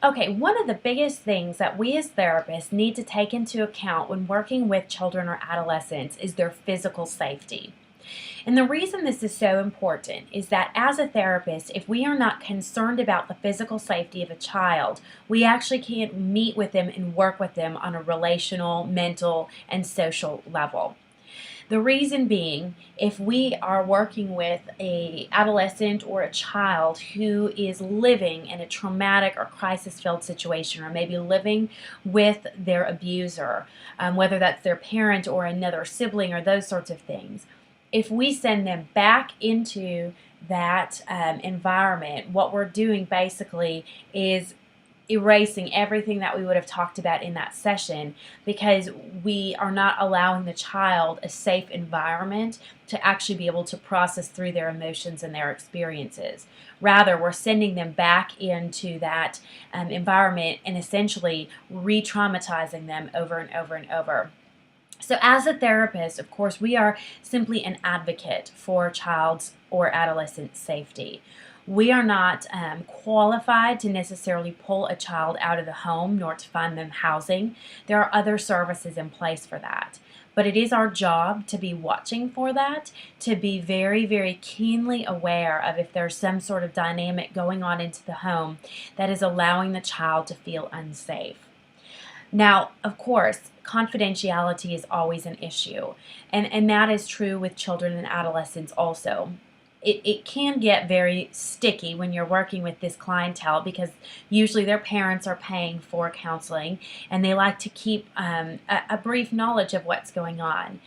Okay, one of the biggest things that we as therapists need to take into account when working with children or adolescents is their physical safety. And the reason this is so important is that as a therapist, if we are not concerned about the physical safety of a child, we actually can't meet with them and work with them on a relational, mental, and social level. The reason being, if we are working with a adolescent or a child who is living in a traumatic or crisis-filled situation, or maybe living with their abuser, whether that's their parent or another sibling or those sorts of things, if we send them back into that environment, what we're doing basically is erasing everything that we would have talked about in that session, because we are not allowing the child a safe environment to actually be able to process through their emotions and their experiences. Rather, we're sending them back into that environment and essentially re-traumatizing them over and over and over. So as a therapist, of course, we are simply an advocate for child's or adolescent safety. We are not qualified to necessarily pull a child out of the home nor to find them housing. There are other services in place for that. But it is our job to be watching for that, to be very, very keenly aware of if there's some sort of dynamic going on into the home that is allowing the child to feel unsafe. Now, of course, confidentiality is always an issue, and that is true with children and adolescents also. It can get very sticky when you're working with this clientele, because usually their parents are paying for counseling and they like to keep a brief knowledge of what's going on.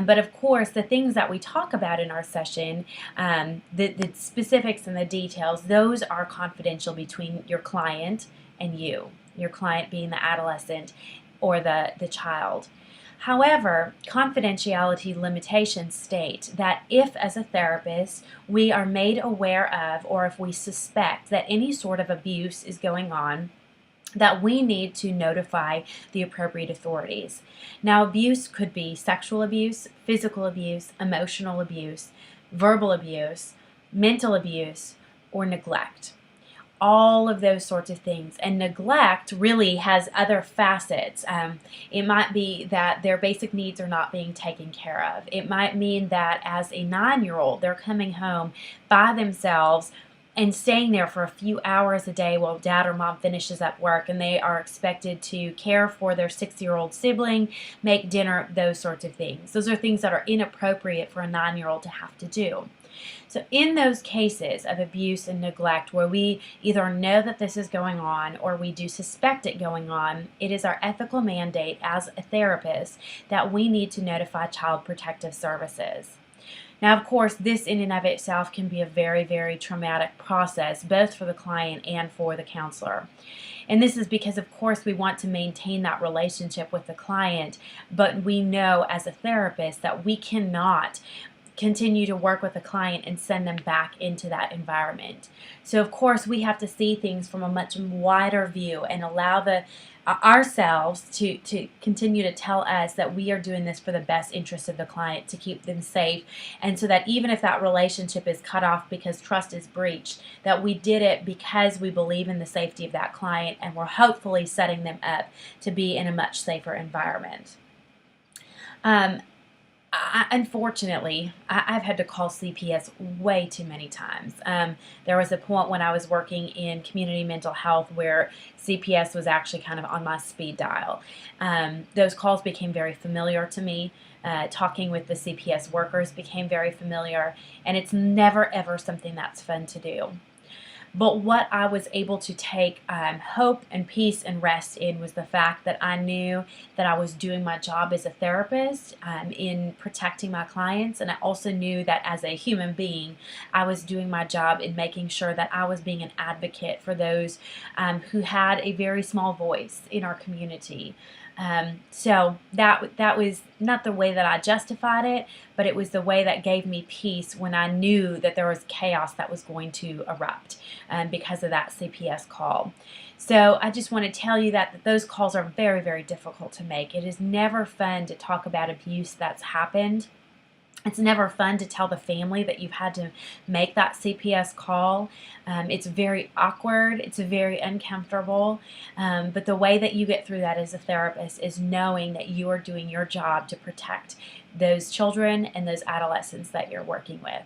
But of course, the things that we talk about in our session, the specifics and the details, those are confidential between your client and you, your client being the adolescent or the child. However, confidentiality limitations state that if, as a therapist, we are made aware of, or if we suspect that any sort of abuse is going on, that we need to notify the appropriate authorities. Now, abuse could be sexual abuse, physical abuse, emotional abuse, verbal abuse, mental abuse, or neglect. All of those sorts of things. And neglect really has other facets. It might be that their basic needs are not being taken care of. It might mean that as a 9-year-old, they're coming home by themselves and staying there for a few hours a day while dad or mom finishes up work, and they are expected to care for their 6-year-old sibling, make dinner, those sorts of things. Those are things that are inappropriate for a 9-year-old to have to do. So in those cases of abuse and neglect where we either know that this is going on or we do suspect it going on, it is our ethical mandate as a therapist that we need to notify Child Protective Services. Now, of course, this in and of itself can be a very, very traumatic process, both for the client and for the counselor. And this is because, of course, we want to maintain that relationship with the client, but we know as a therapist that we cannot continue to work with a client and send them back into that environment. So of course we have to see things from a much wider view and allow ourselves to continue to tell us that we are doing this for the best interest of the client, to keep them safe, and so that even if that relationship is cut off because trust is breached, that we did it because we believe in the safety of that client and we're hopefully setting them up to be in a much safer environment. Unfortunately, I've had to call CPS way too many times. There was a point when I was working in community mental health where CPS was actually kind of on my speed dial. Those calls became very familiar to me. Talking with the CPS workers became very familiar, and it's never ever something that's fun to do. But what I was able to take hope and peace and rest in was the fact that I knew that I was doing my job as a therapist in protecting my clients, and I also knew that as a human being, I was doing my job in making sure that I was being an advocate for those who had a very small voice in our community. So that was not the way that I justified it, but it was the way that gave me peace when I knew that there was chaos that was going to erupt because of that CPS call. So I just want to tell you that those calls are very, very difficult to make. It is never fun to talk about abuse that's happened. It's never fun to tell the family that you've had to make that CPS call. It's very awkward. It's very uncomfortable. But the way that you get through that as a therapist is knowing that you are doing your job to protect those children and those adolescents that you're working with.